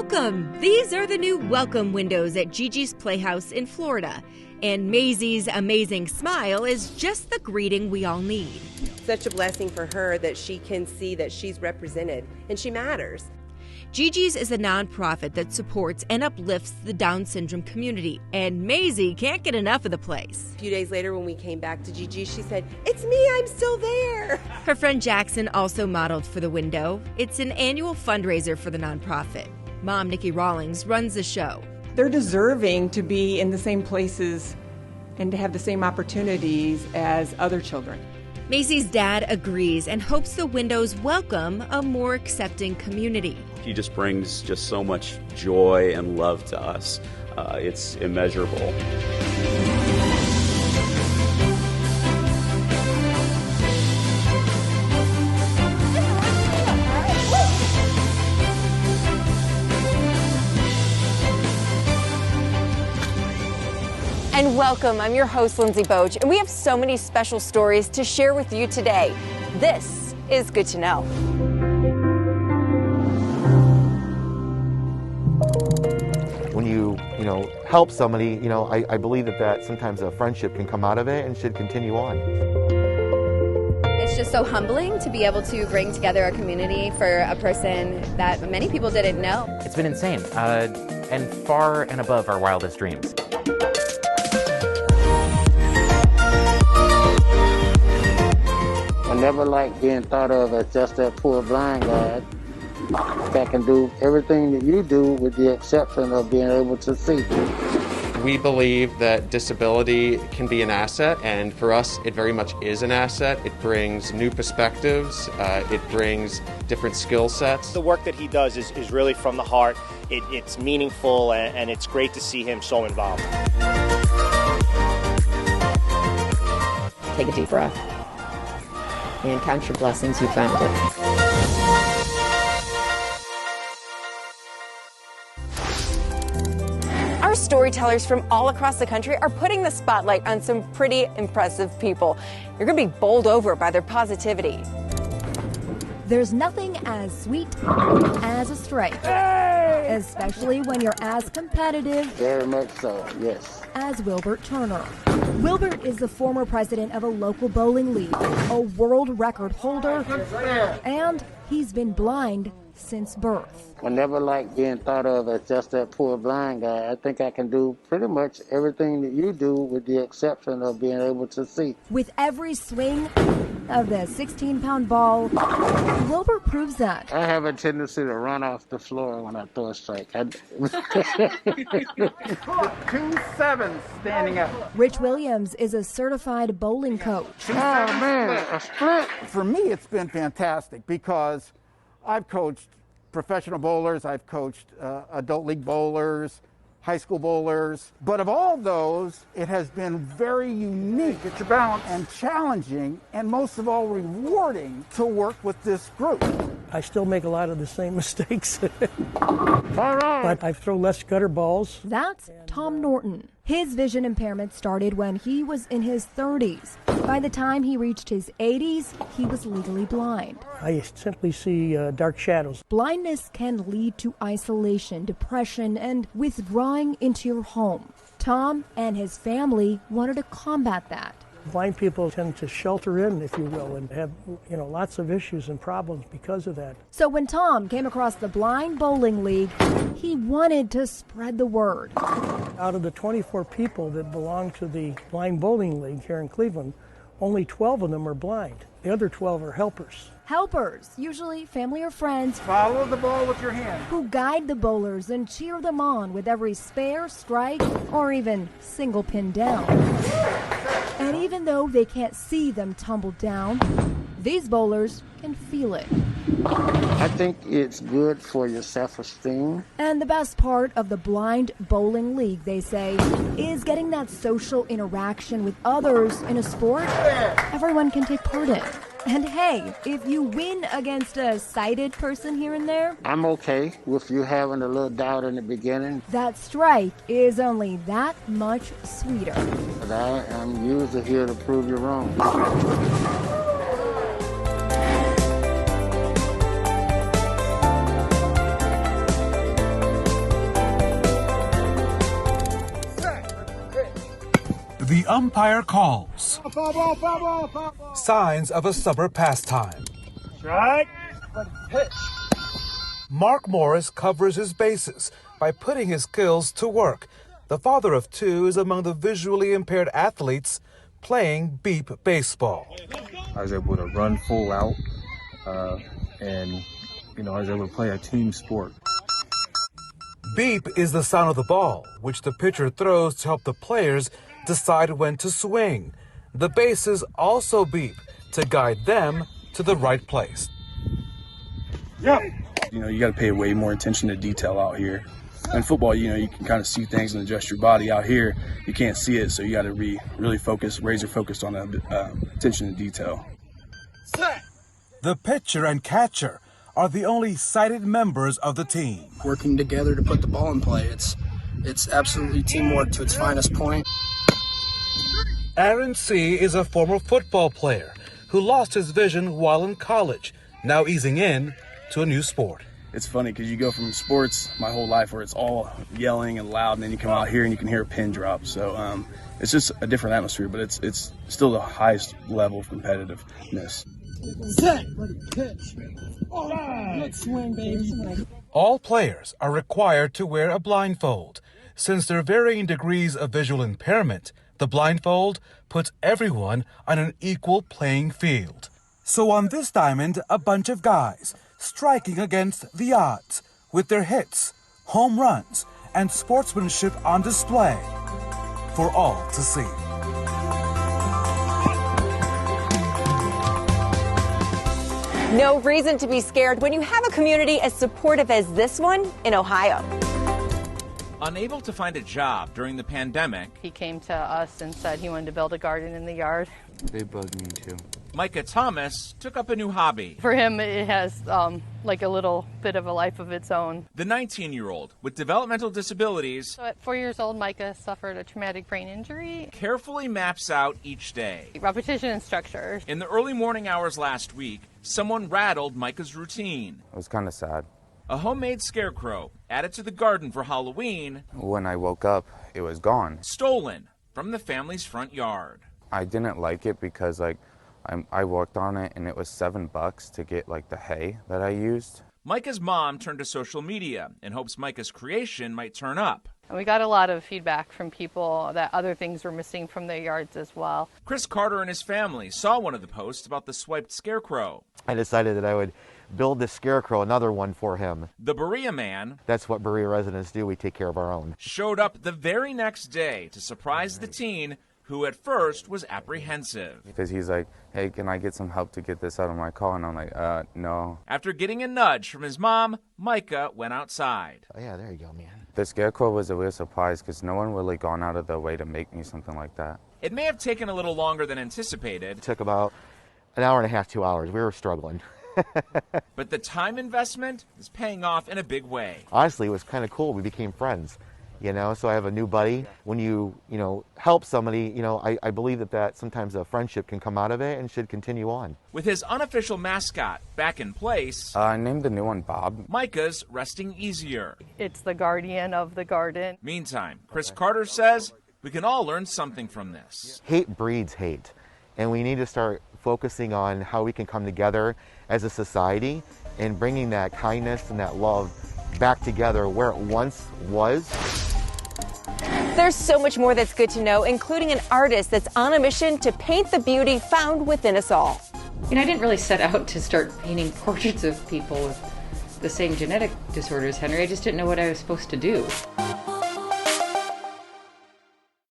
Welcome! These are the new welcome windows at Gigi's Playhouse in Florida. And Maisie's amazing smile is just the greeting we all need. Such a blessing for her that she can see that she's represented and she matters. Gigi's is a nonprofit that supports and uplifts the Down syndrome community, and Maisie can't get enough of the place. A few days later when we came back to Gigi, she said, "It's me, I'm still there." Her friend Jackson also modeled for the window. It's an annual fundraiser for the nonprofit. Mom Nikki Rawlings runs the show. They're deserving to be in the same places and to have the same opportunities as other children. Maisie's dad agrees and hopes the windows welcome a more accepting community. He just brings just so much joy and love to us. It's immeasurable. And welcome, I'm your host, Lindsay Boge, and we have so many special stories to share with you today. This is Good to Know. When you help somebody, I believe that sometimes a friendship can come out of it and should continue on. It's just so humbling to be able to bring together a community for a person that many people didn't know. It's been insane, and far and above our wildest dreams. I never liked being thought of as just that poor blind guy that can do everything that you do with the exception of being able to see. We believe that disability can be an asset, and for us it very much is an asset. It brings new perspectives, it brings different skill sets. The work that he does is really from the heart. It's meaningful, and it's great to see him so involved. Take a deep breath and count your blessings, you found it. Our storytellers from all across the country are putting the spotlight on some pretty impressive people. You're going to be bowled over by their positivity. There's nothing as sweet as a strike, especially when you're as competitive Very much so, yes. as Wilbert Turner. Wilbert is the former president of a local bowling league, a world record holder, and he's been blind since birth. I never liked being thought of as just that poor blind guy. I think I can do pretty much everything that you do with the exception of being able to see. With every swing of the 16-pound ball, Wilbert proves that. I have a tendency to run off the floor when I throw a strike. 2 sevens standing up. Rich Williams is a certified bowling coach. Oh man, a split. For me, it's been fantastic because I've coached professional bowlers, I've coached adult league bowlers, high school bowlers, but of all those, it has been very unique. Get your balance and challenging, and most of all, rewarding to work with this group. I still make a lot of the same mistakes, All right. but I throw less gutter balls. That's Tom Norton. His vision impairment started when he was in his 30s. By the time he reached his 80s, he was legally blind. I simply see dark shadows. Blindness can lead to isolation, depression, and withdrawing into your home. Tom and his family wanted to combat that. Blind people tend to shelter in, if you will, and have lots of issues and problems because of that. So when Tom came across the Blind Bowling League, he wanted to spread the word. Out of the 24 people that belong to the Blind Bowling League here in Cleveland, only 12 of them are blind. The other 12 are helpers. Helpers, usually family or friends, Follow the ball with your hand. who guide the bowlers and cheer them on with every spare, strike, or even single pin down. And even though they can't see them tumble down, these bowlers can feel it. I think it's good for your self-esteem. And the best part of the Blind Bowling League, they say, is getting that social interaction with others in a sport everyone can take part in. And hey, if you win against a sighted person here and there, I'm okay with you having a little doubt in the beginning. that strike is only that much sweeter. But I am usually here to prove you wrong. The umpire calls. Signs of a summer pastime. Strike. Pitch. Mark Morris covers his bases by putting his skills to work. The father of two is among the visually impaired athletes playing beep baseball. I was able to run full out, and I was able to play a team sport. Beep is the sound of the ball, which the pitcher throws to help the players decide when to swing. The bases also beep to guide them to the right place. Yeah. You got to pay way more attention to detail out here. In football, you can kind of see things and adjust your body. Out here, you can't see it, so you got to be really focused, razor focused on attention to detail. The pitcher and catcher are the only sighted members of the team. Working together to put the ball in play. It's absolutely teamwork to its finest point. Aaron C. is a former football player who lost his vision while in college, now easing in to a new sport. It's funny because you go from sports my whole life where it's all yelling and loud, and then you come out here and you can hear a pin drop. So it's just a different atmosphere, but it's still the highest level of competitiveness. Set. Pitch. All right. Good swing, baby. All players are required to wear a blindfold. Since their varying degrees of visual impairment, the blindfold puts everyone on an equal playing field. So on this diamond, a bunch of guys striking against the odds with their hits, home runs, and sportsmanship on display for all to see. No reason to be scared when you have a community as supportive as this one in Ohio. Unable to find a job during the pandemic, he came to us and said he wanted to build a garden in the yard. They bugged me too. Micah Thomas took up a new hobby. For him, it has like a little bit of a life of its own. The 19-year-old with developmental disabilities, so at 4 years old, Micah suffered a traumatic brain injury. Carefully maps out each day. Repetition and structure. In the early morning hours last week, someone rattled Micah's routine. It was kind of sad. A homemade scarecrow added to the garden for Halloween. When I woke up, it was gone. Stolen from the family's front yard. I didn't like it because I worked on it and it was $7 to get the hay that I used. Micah's mom turned to social media in hopes Micah's creation might turn up. And we got a lot of feedback from people that other things were missing from their yards as well. Chris Carter and his family saw one of the posts about the swiped scarecrow. I decided that I would build this scarecrow, another one for him. The Berea man, that's what Berea residents do, we take care of our own, showed up the very next day to surprise the teen who at first was apprehensive. Because he's like, hey, can I get some help to get this out of my car? And I'm like, no. After getting a nudge from his mom, Micah went outside. Oh yeah, there you go, man. The scarecrow was a real surprise because no one really gone out of their way to make me something like that. It may have taken a little longer than anticipated. It took about an hour and a half, 2 hours. We were struggling. But the time investment is paying off in a big way. Honestly, it was kind of cool. We became friends, so I have a new buddy. When you help somebody, I believe that sometimes a friendship can come out of it and should continue on. With his unofficial mascot back in place, I named the new one Bob. Micah's resting easier. It's the guardian of the garden. Meantime, Chris Carter says we can all learn something from this. Hate breeds hate, and we need to start focusing on how we can come together as a society and bringing that kindness and that love back together where it once was. There's so much more that's good to know, including an artist that's on a mission to paint the beauty found within us all. I didn't really set out to start painting portraits of people with the same genetic disorders, Henry. I just didn't know what I was supposed to do.